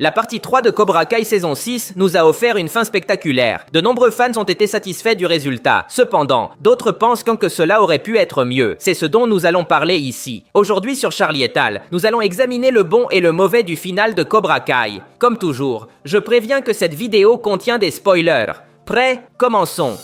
La partie 3 de Cobra Kai saison 6 nous a offert une fin spectaculaire. De nombreux fans ont été satisfaits du résultat. Cependant, d'autres pensent que cela aurait pu être mieux. C'est ce dont nous allons parler ici. Aujourd'hui sur Charlie et Tal, nous allons examiner le bon et le mauvais du final de Cobra Kai. Comme toujours, je préviens que cette vidéo contient des spoilers. Prêts? Commençons.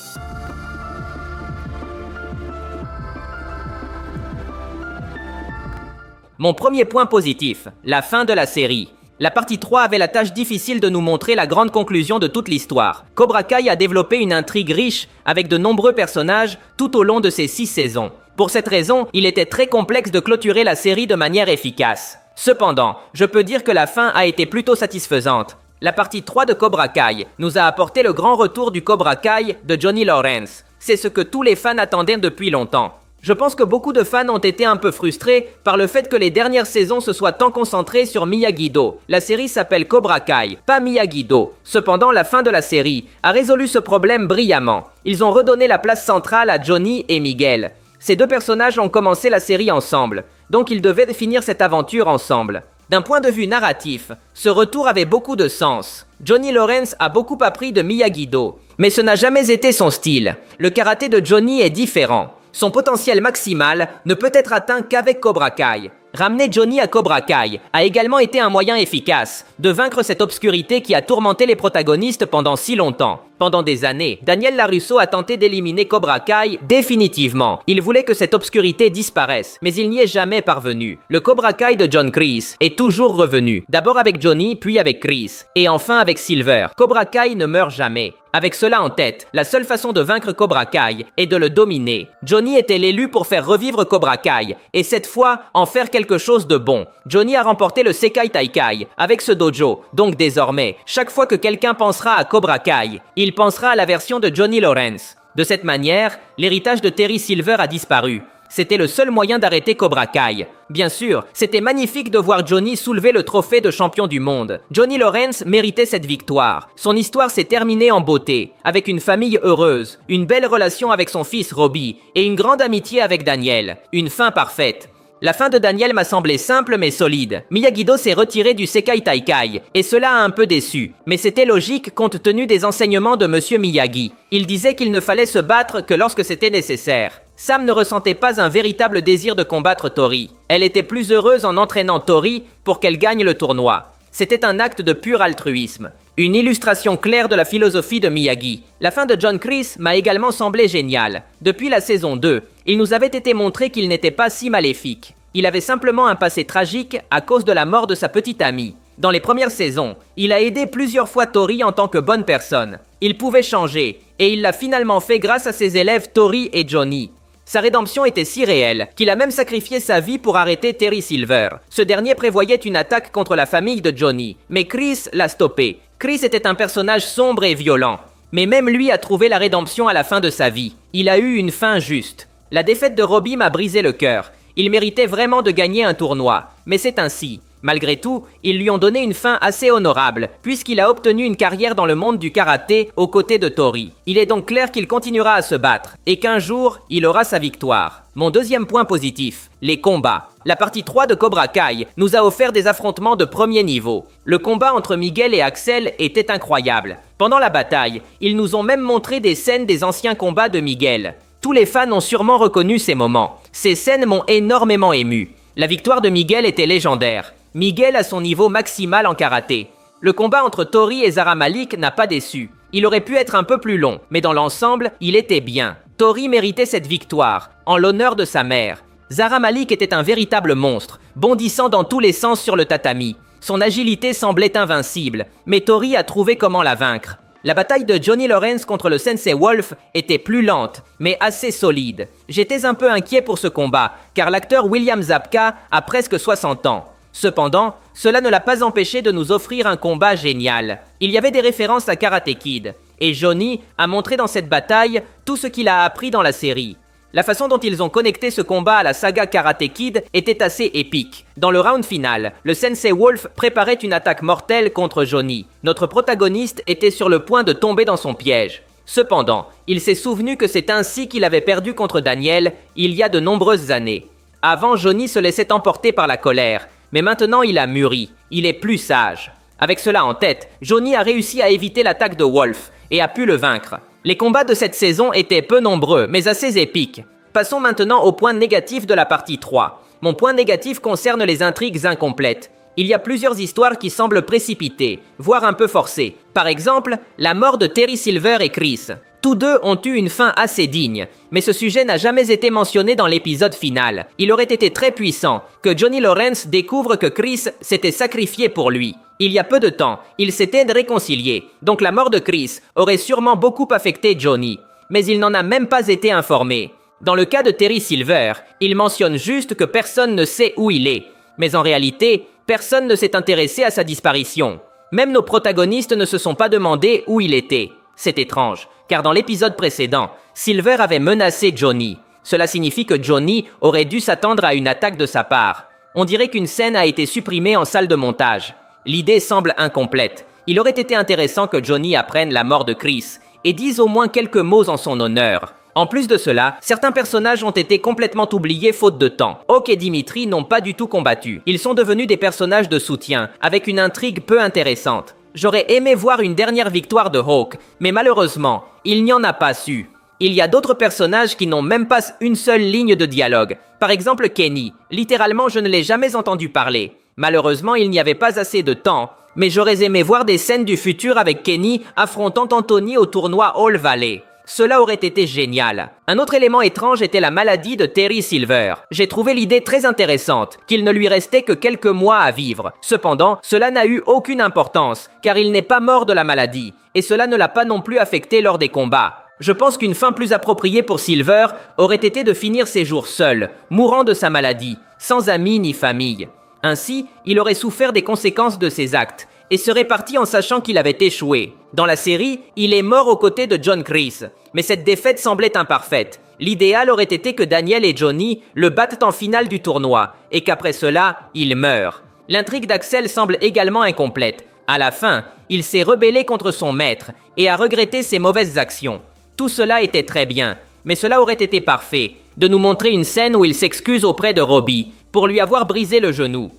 Mon premier point positif, la fin de la série. La partie 3 avait la tâche difficile de nous montrer la grande conclusion de toute l'histoire. Cobra Kai a développé une intrigue riche avec de nombreux personnages tout au long de ces 6 saisons. Pour cette raison, il était très complexe de clôturer la série de manière efficace. Cependant, je peux dire que la fin a été plutôt satisfaisante. La partie 3 de Cobra Kai nous a apporté le grand retour du Cobra Kai de Johnny Lawrence. C'est ce que tous les fans attendaient depuis longtemps. Je pense que beaucoup de fans ont été un peu frustrés par le fait que les dernières saisons se soient tant concentrées sur Miyagi-Do. La série s'appelle Cobra Kai, pas Miyagi-Do. Cependant, la fin de la série a résolu ce problème brillamment. Ils ont redonné la place centrale à Johnny et Miguel. Ces deux personnages ont commencé la série ensemble, donc ils devaient finir cette aventure ensemble. D'un point de vue narratif, ce retour avait beaucoup de sens. Johnny Lawrence a beaucoup appris de Miyagi-Do, mais ce n'a jamais été son style. Le karaté de Johnny est différent. Son potentiel maximal ne peut être atteint qu'avec Cobra Kai. Ramener Johnny à Cobra Kai a également été un moyen efficace de vaincre cette obscurité qui a tourmenté les protagonistes pendant si longtemps. Pendant des années, Daniel LaRusso a tenté d'éliminer Cobra Kai définitivement. Il voulait que cette obscurité disparaisse, mais il n'y est jamais parvenu. Le Cobra Kai de John Kreese est toujours revenu. D'abord avec Johnny, puis avec Chris, et enfin avec Silver. Cobra Kai ne meurt jamais. Avec cela en tête, la seule façon de vaincre Cobra Kai est de le dominer. Johnny était l'élu pour faire revivre Cobra Kai, et cette fois, en faire quelque chose de bon. Johnny a remporté le Sekai Taikai avec ce dojo, donc désormais, chaque fois que quelqu'un pensera à Cobra Kai, il pensera à la version de Johnny Lawrence. De cette manière, l'héritage de Terry Silver a disparu. C'était le seul moyen d'arrêter Cobra Kai. Bien sûr, c'était magnifique de voir Johnny soulever le trophée de champion du monde. Johnny Lawrence méritait cette victoire. Son histoire s'est terminée en beauté, avec une famille heureuse, une belle relation avec son fils Robbie et une grande amitié avec Daniel. Une fin parfaite. La fin de Daniel m'a semblé simple mais solide. Miyagi-Do s'est retiré du Sekai Taikai, et cela a un peu déçu. Mais c'était logique compte tenu des enseignements de Monsieur Miyagi. Il disait qu'il ne fallait se battre que lorsque c'était nécessaire. Sam ne ressentait pas un véritable désir de combattre Tori. Elle était plus heureuse en entraînant Tori pour qu'elle gagne le tournoi. C'était un acte de pur altruisme. Une illustration claire de la philosophie de Miyagi. La fin de John Kreese m'a également semblé géniale. Depuis la saison 2, il nous avait été montré qu'il n'était pas si maléfique. Il avait simplement un passé tragique à cause de la mort de sa petite amie. Dans les premières saisons, il a aidé plusieurs fois Tori en tant que bonne personne. Il pouvait changer, et il l'a finalement fait grâce à ses élèves Tori et Johnny. Sa rédemption était si réelle qu'il a même sacrifié sa vie pour arrêter Terry Silver. Ce dernier prévoyait une attaque contre la famille de Johnny, mais Chris l'a stoppé. Chris était un personnage sombre et violent, mais même lui a trouvé la rédemption à la fin de sa vie. Il a eu une fin juste. La défaite de Robbie m'a brisé le cœur. Il méritait vraiment de gagner un tournoi, mais c'est ainsi. Malgré tout, ils lui ont donné une fin assez honorable, puisqu'il a obtenu une carrière dans le monde du karaté aux côtés de Tori. Il est donc clair qu'il continuera à se battre, et qu'un jour, il aura sa victoire. Mon deuxième point positif, les combats. La partie 3 de Cobra Kai nous a offert des affrontements de premier niveau. Le combat entre Miguel et Axel était incroyable. Pendant la bataille, ils nous ont même montré des scènes des anciens combats de Miguel. Tous les fans ont sûrement reconnu ces moments. Ces scènes m'ont énormément ému. La victoire de Miguel était légendaire. Miguel a son niveau maximal en karaté. Le combat entre Tori et Zara Malik n'a pas déçu. Il aurait pu être un peu plus long, mais dans l'ensemble, il était bien. Tori méritait cette victoire, en l'honneur de sa mère. Zara Malik était un véritable monstre, bondissant dans tous les sens sur le tatami. Son agilité semblait invincible, mais Tori a trouvé comment la vaincre. La bataille de Johnny Lawrence contre le Sensei Wolf était plus lente, mais assez solide. J'étais un peu inquiet pour ce combat, car l'acteur William Zabka a presque 60 ans. Cependant, cela ne l'a pas empêché de nous offrir un combat génial. Il y avait des références à Karate Kid, et Johnny a montré dans cette bataille tout ce qu'il a appris dans la série. La façon dont ils ont connecté ce combat à la saga Karate Kid était assez épique. Dans le round final, le Sensei Wolf préparait une attaque mortelle contre Johnny. Notre protagoniste était sur le point de tomber dans son piège. Cependant, il s'est souvenu que c'est ainsi qu'il avait perdu contre Daniel il y a de nombreuses années. Avant, Johnny se laissait emporter par la colère, mais maintenant il a mûri, il est plus sage. Avec cela en tête, Johnny a réussi à éviter l'attaque de Wolf et a pu le vaincre. Les combats de cette saison étaient peu nombreux, mais assez épiques. Passons maintenant au point négatif de la partie 3. Mon point négatif concerne les intrigues incomplètes. Il y a plusieurs histoires qui semblent précipitées, voire un peu forcées. Par exemple, la mort de Terry Silver et Chris. Tous deux ont eu une fin assez digne, mais ce sujet n'a jamais été mentionné dans l'épisode final. Il aurait été très puissant que Johnny Lawrence découvre que Chris s'était sacrifié pour lui. Il y a peu de temps, ils s'étaient réconciliés, donc la mort de Chris aurait sûrement beaucoup affecté Johnny. Mais il n'en a même pas été informé. Dans le cas de Terry Silver, il mentionne juste que personne ne sait où il est. Mais en réalité, personne ne s'est intéressé à sa disparition. Même nos protagonistes ne se sont pas demandé où il était. C'est étrange, car dans l'épisode précédent, Silver avait menacé Johnny. Cela signifie que Johnny aurait dû s'attendre à une attaque de sa part. On dirait qu'une scène a été supprimée en salle de montage. L'idée semble incomplète. Il aurait été intéressant que Johnny apprenne la mort de Chris et dise au moins quelques mots en son honneur. En plus de cela, certains personnages ont été complètement oubliés faute de temps. Hawk et Dimitri n'ont pas du tout combattu. Ils sont devenus des personnages de soutien, avec une intrigue peu intéressante. J'aurais aimé voir une dernière victoire de Hawk, mais malheureusement, il n'y en a pas eu. Il y a d'autres personnages qui n'ont même pas une seule ligne de dialogue. Par exemple Kenny. Littéralement, je ne l'ai jamais entendu parler. Malheureusement, il n'y avait pas assez de temps, mais j'aurais aimé voir des scènes du futur avec Kenny affrontant Anthony au tournoi All Valley. Cela aurait été génial. Un autre élément étrange était la maladie de Terry Silver. J'ai trouvé l'idée très intéressante, qu'il ne lui restait que quelques mois à vivre. Cependant, cela n'a eu aucune importance, car il n'est pas mort de la maladie, et cela ne l'a pas non plus affecté lors des combats. Je pense qu'une fin plus appropriée pour Silver aurait été de finir ses jours seul, mourant de sa maladie, sans amis ni famille. Ainsi, il aurait souffert des conséquences de ses actes, et serait parti en sachant qu'il avait échoué. Dans la série, il est mort aux côtés de John Chris, mais cette défaite semblait imparfaite. L'idéal aurait été que Daniel et Johnny le battent en finale du tournoi, et qu'après cela, il meure. L'intrigue d'Axel semble également incomplète. À la fin, il s'est rebellé contre son maître, et a regretté ses mauvaises actions. Tout cela était très bien, mais cela aurait été parfait, de nous montrer une scène où il s'excuse auprès de Robbie, pour lui avoir brisé le genou.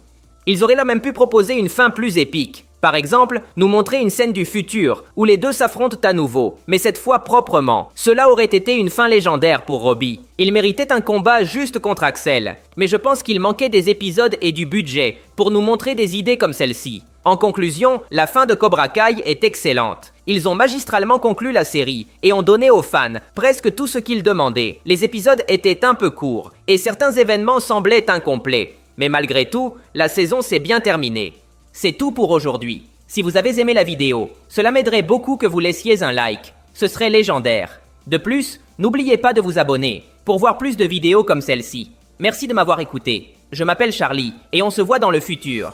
Ils auraient là même pu proposer une fin plus épique. Par exemple, nous montrer une scène du futur, où les deux s'affrontent à nouveau, mais cette fois proprement. Cela aurait été une fin légendaire pour Robbie. Il méritait un combat juste contre Axel, mais je pense qu'il manquait des épisodes et du budget pour nous montrer des idées comme celle-ci. En conclusion, la fin de Cobra Kai est excellente. Ils ont magistralement conclu la série et ont donné aux fans presque tout ce qu'ils demandaient. Les épisodes étaient un peu courts et certains événements semblaient incomplets. Mais malgré tout, la saison s'est bien terminée. C'est tout pour aujourd'hui. Si vous avez aimé la vidéo, cela m'aiderait beaucoup que vous laissiez un like. Ce serait légendaire. De plus, n'oubliez pas de vous abonner pour voir plus de vidéos comme celle-ci. Merci de m'avoir écouté. Je m'appelle Charlie et on se voit dans le futur.